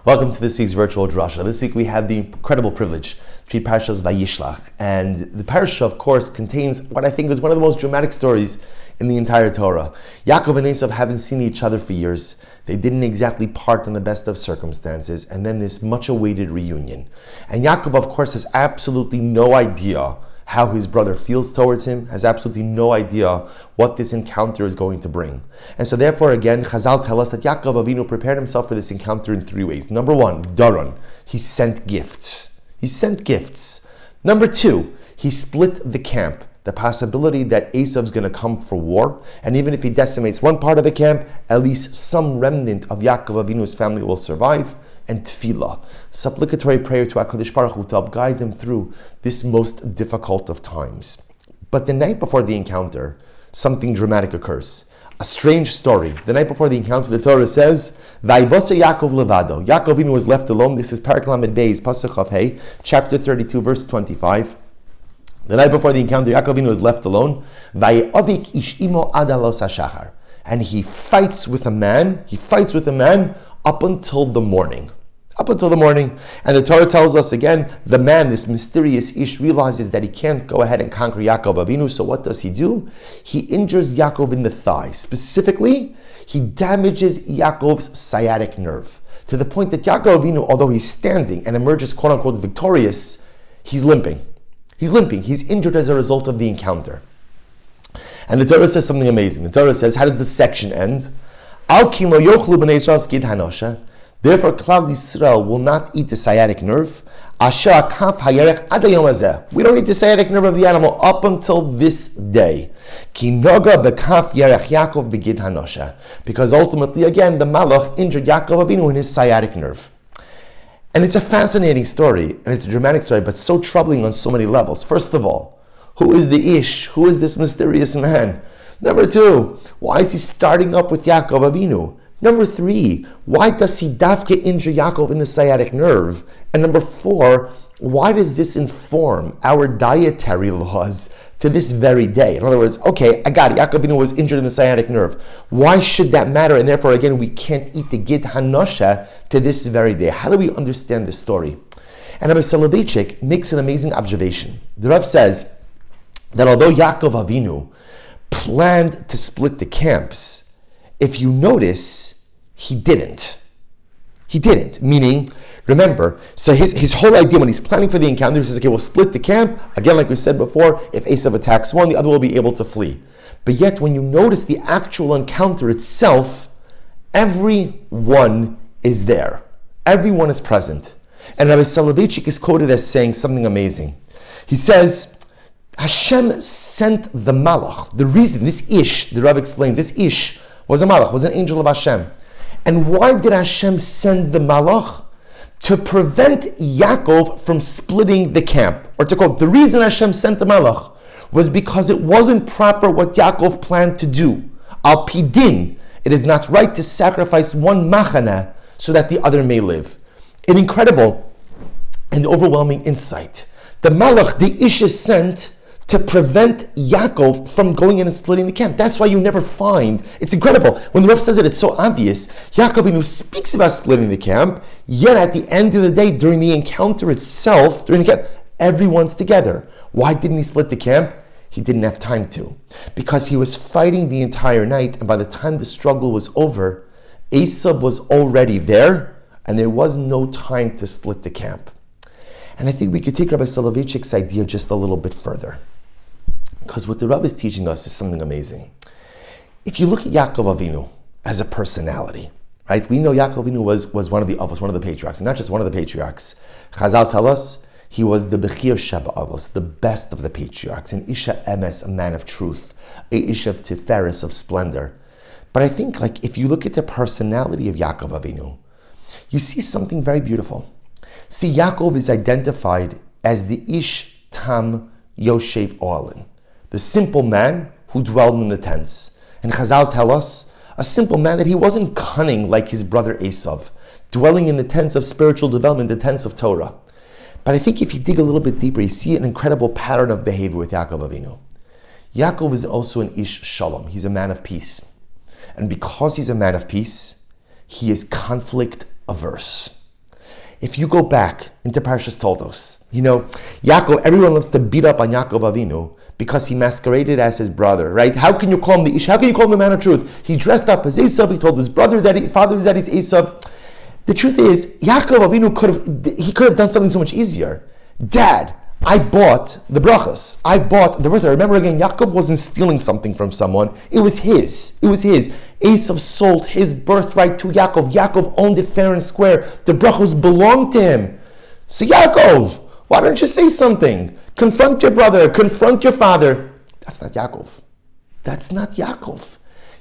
Welcome to this week's virtual Drasha. This week we have the incredible privilege to read Parashas Vayishlach. And the parasha, of course, contains what I think is one of the most dramatic stories in the entire Torah. Yaakov and Esav haven't seen each other for years. They didn't exactly part in the best of circumstances. And then this much-awaited reunion. And Yaakov, of course, has absolutely no idea how his brother feels towards him, has absolutely no idea what this encounter is going to bring. And so therefore, again, Chazal tell us that Yaakov Avinu prepared himself for this encounter in three ways. Number one, Daron, he sent gifts. Number two, he split the camp. The possibility that Esav's going to come for war, and even if he decimates one part of the camp, at least some remnant of Yaakov Avinu's family will survive. And tefillah, supplicatory prayer to HaKadosh Baruch Hu to help guide them through this most difficult of times. But the night before the encounter, something dramatic occurs. A strange story. The night before the encounter, the Torah says, "Vayivasa Yaakov levado." Yaakov Avinu was left alone. This is Parak Lamed Beis, Pasuk Chav Hey, chapter 32, verse 25. The night before the encounter, Yaakov Avinu was left alone. Vayavik ish imo ad alos hashachar, and he fights with a man up until the morning. And the Torah tells us again, the man, this mysterious Ish, realizes that he can't go ahead and conquer Yaakov Avinu, so what does he do? He injures Yaakov in the thigh. Specifically, he damages Yaakov's sciatic nerve, to the point that Yaakov Avinu, although he's standing and emerges quote-unquote victorious, he's limping. He's injured as a result of the encounter. And the Torah says something amazing. The Torah says, how does this section end? Therefore, Klal Yisrael will not eat the sciatic nerve. We don't eat the sciatic nerve of the animal up until this day. Because ultimately, again, the Malach injured Yaakov Avinu in his sciatic nerve. And it's a fascinating story, and it's a dramatic story, but so troubling on so many levels. First of all, who is the Ish? Who is this mysterious man? Number two, why is he starting up with Yaakov Avinu? Number three, why does he dafke injure Yaakov in the sciatic nerve? And number four, why does this inform our dietary laws to this very day? In other words, okay, I got it, Yaakov Avinu was injured in the sciatic nerve. Why should that matter? And therefore, again, we can't eat the Gid Hanosha to this very day. How do we understand this story? And Rabbi Soloveitchik makes an amazing observation. The Rav says that although Yaakov Avinu planned to split the camps, if you notice, he didn't. Meaning, remember, so his whole idea when he's planning for the encounter, he says, okay, we'll split the camp. Again, like we said before, if Esav attacks one, the other will be able to flee. But yet, when you notice the actual encounter itself, everyone is there. Everyone is present. And Rabbi Soloveitchik is quoted as saying something amazing. He says, Hashem sent the Malach. The reason, this Ish, the Rav explains, this Ish was a Malach, was an angel of Hashem. And why did Hashem send the Malach? To prevent Yaakov from splitting the camp. Or to quote, the reason Hashem sent the Malach was because it wasn't proper what Yaakov planned to do. Al Pidin, it is not right to sacrifice one machana so that the other may live. An incredible and overwhelming insight. The Malach, the Ish, is sent to prevent Yaakov from going in and splitting the camp. That's why you never find, it's incredible. When the Rav says it, it's so obvious. Yaakov Avinu speaks about splitting the camp, yet at the end of the day, during the encounter itself, everyone's together. Why didn't he split the camp? He didn't have time to. Because he was fighting the entire night, and by the time the struggle was over, Esav was already there, and there was no time to split the camp. And I think we could take Rabbi Soloveitchik's idea just a little bit further. Because what the Rav is teaching us is something amazing. If you look at Yaakov Avinu as a personality, right? We know Yaakov Avinu was one of the Avos, one of the patriarchs, and not just one of the patriarchs. Chazal tell us he was the Bechir Sheba Avos, the best of the patriarchs, an Isha Emes, a man of truth, a Ish of Tiferes, of splendor. But I think, like, if you look at the personality of Yaakov Avinu, you see something very beautiful. See, Yaakov is identified as the Ish Tam Yoshev Oalin, the simple man who dwelled in the tents. And Chazal tell us, a simple man, that he wasn't cunning like his brother Esav, dwelling in the tents of spiritual development, the tents of Torah. But I think if you dig a little bit deeper, you see an incredible pattern of behavior with Yaakov Avinu. Yaakov is also an Ish Shalom. He's a man of peace. And because he's a man of peace, he is conflict averse. If you go back into Parshas Toldos, Yaakov, everyone loves to beat up on Yaakov Avinu because he masqueraded as his brother, right? How can you call him the Ish? How can you call him the man of truth? He dressed up as Esav. He told his father that he's Esav. The truth is, Yaakov Avinu could have done something so much easier. Dad, I bought the brachas. I bought the birthday. Remember again, Yaakov wasn't stealing something from someone. It was his. Esav sold his birthright to Yaakov. Yaakov owned it fair and square. The brachos belonged to him. So Yaakov, why don't you say something? Confront your brother. Confront your father. That's not Yaakov.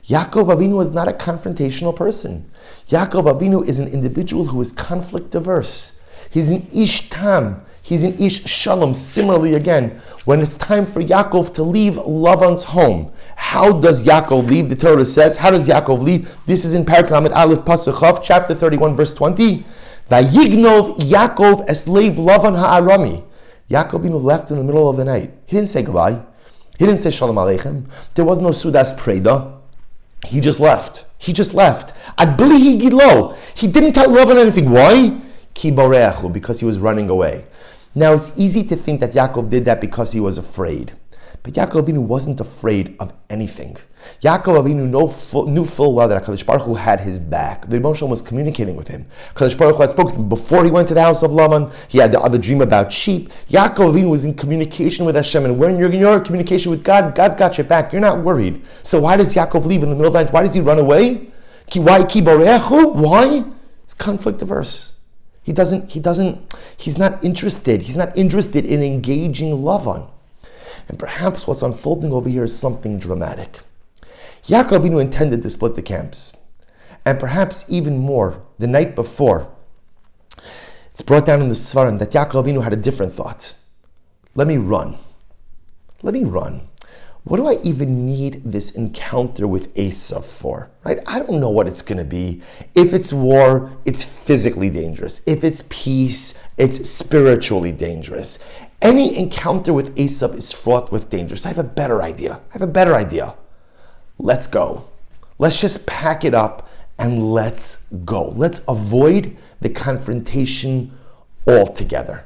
Yaakov Avinu is not a confrontational person. Yaakov Avinu is an individual who is conflict averse. He's an ish tam. He's an ish shalom. Similarly, again, when it's time for Yaakov to leave Lavan's home, how does Yaakov leave? The Torah says, how does Yaakov leave? This is in Parak Lamed Aleph Pasuk Chav, chapter 31, verse 20. Vayignov Yaakov esleiv Lavan ha'arami. Yaakov Avinu left in the middle of the night. He didn't say goodbye. He didn't say shalom aleichem. There was no sudas preda. He just left. Adbili gidlo. He didn't tell Lavan anything. Why? Ki boreachu, because he was running away. Now it's easy to think that Yaakov did that because he was afraid. But Yaakov Avinu wasn't afraid of anything. Yaakov Avinu knew full well that HaKadosh Baruch Hu had his back. The Rebbe was communicating with him. HaKadosh Baruch Hu had spoken to him before he went to the house of Laman. He had the other dream about sheep. Yaakov Avinu was in communication with Hashem, and when you're in communication with God, God's got your back. You're not worried. So why does Yaakov leave in the middle of the night? Why does he run away? Why? It's conflict averse. He's not interested. He's not interested in engaging Lavan. And perhaps what's unfolding over here is something dramatic. Yaakov Avinu intended to split the camps. And perhaps even more, the night before, it's brought down in the Svarim that Yaakov Avinu had a different thought. Let me run. What do I even need this encounter with Esav for? Right? I don't know what it's going to be. If it's war, it's physically dangerous. If it's peace, it's spiritually dangerous. Any encounter with Esav is fraught with dangers. I have a better idea. Let's go. Let's just pack it up and let's go. Let's avoid the confrontation altogether.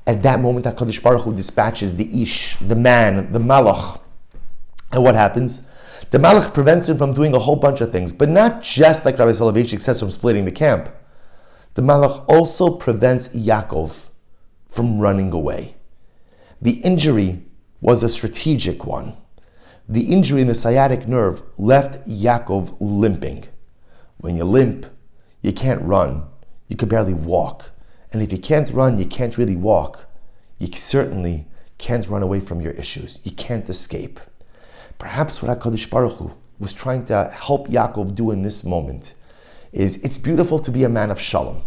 At that moment, HaKadosh Baruch Hu dispatches the Ish, the man, the Malach. And what happens? The Malach prevents him from doing a whole bunch of things, but not just like Rabbi Soloveitchik says from splitting the camp. The Malach also prevents Yaakov from running away. The injury was a strategic one. The injury in the sciatic nerve left Yaakov limping. When you limp, you can't run. You can barely walk. And if you can't run, you can't really walk. You certainly can't run away from your issues. You can't escape. Perhaps what HaKadosh Baruch Hu was trying to help Yaakov do in this moment is it's beautiful to be a man of shalom.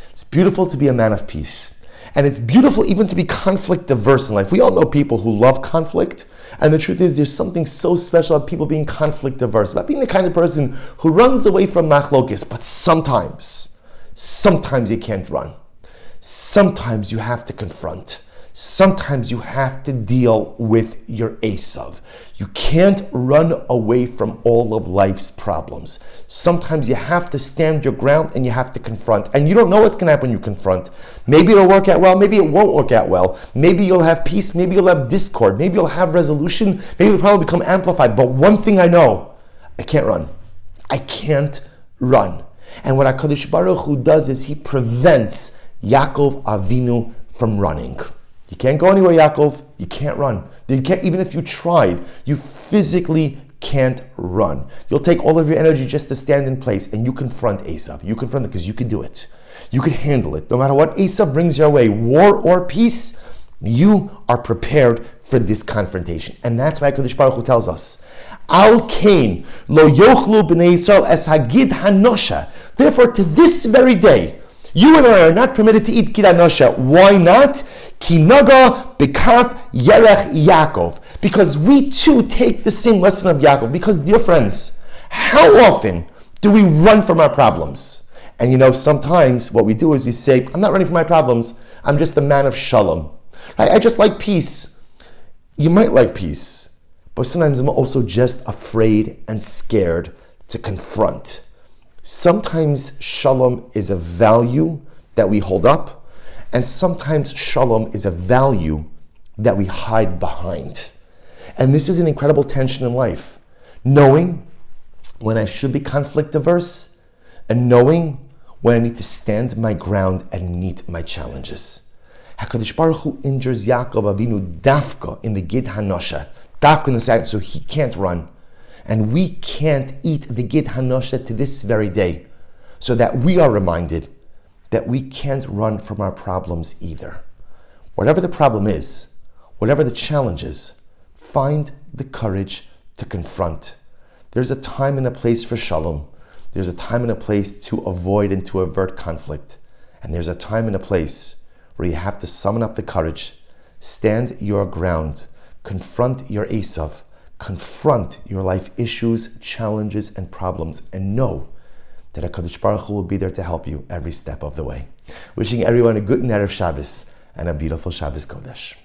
It's beautiful to be a man of peace. And it's beautiful even to be conflict averse in life. We all know people who love conflict. And the truth is there's something so special about people being conflict averse, about being the kind of person who runs away from machlokes. But sometimes you can't run. Sometimes you have to confront. Sometimes you have to deal with your Esav. You can't run away from all of life's problems. Sometimes you have to stand your ground and you have to confront. And you don't know what's going to happen when you confront. Maybe it'll work out well, maybe it won't work out well. Maybe you'll have peace, maybe you'll have discord, maybe you'll have resolution, maybe it'll probably become amplified. But one thing I know, I can't run. I can't run. And what HaKadosh Baruch Hu does is he prevents Yaakov Avinu from running. You can't go anywhere, Yaakov. You can't run. You can't, even if you tried, you physically can't run. You'll take all of your energy just to stand in place and you confront Esav. You confront it because you can do it. You can handle it. No matter what Esav brings your way, war or peace, you are prepared for this confrontation. And that's why HaKadosh Baruch Hu tells us, Al Kain lo yochlu b'nei Yisrael es hagid hanosha. Therefore, to this very day, you and I are not permitted to eat Gid Hanosha. Why not? Ki naga bekaf yerech Yaakov. Because we too take the same lesson of Yaakov. Because, dear friends, how often do we run from our problems? And sometimes what we do is we say, I'm not running from my problems. I'm just a man of shalom. I just like peace. You might like peace. But sometimes I'm also just afraid and scared to confront. Sometimes shalom is a value that we hold up, and sometimes shalom is a value that we hide behind. And this is an incredible tension in life. Knowing when I should be conflict averse, and knowing when I need to stand my ground and meet my challenges. HaKadosh Baruch Hu injures Yaakov Avinu dafka in the Gid Hanosha, dafka in the side, so he can't run. And we can't eat the Gid Hanosha to this very day, so that we are reminded that we can't run from our problems either. Whatever the problem is, whatever the challenge is, find the courage to confront. There's a time and a place for shalom. There's a time and a place to avoid and to avert conflict. And there's a time and a place where you have to summon up the courage, stand your ground, confront your Esav, confront your life issues, challenges, and problems, and know that HaKadosh Baruch Hu will be there to help you every step of the way. Wishing everyone a good Erev Shabbos and a beautiful Shabbos Kodesh.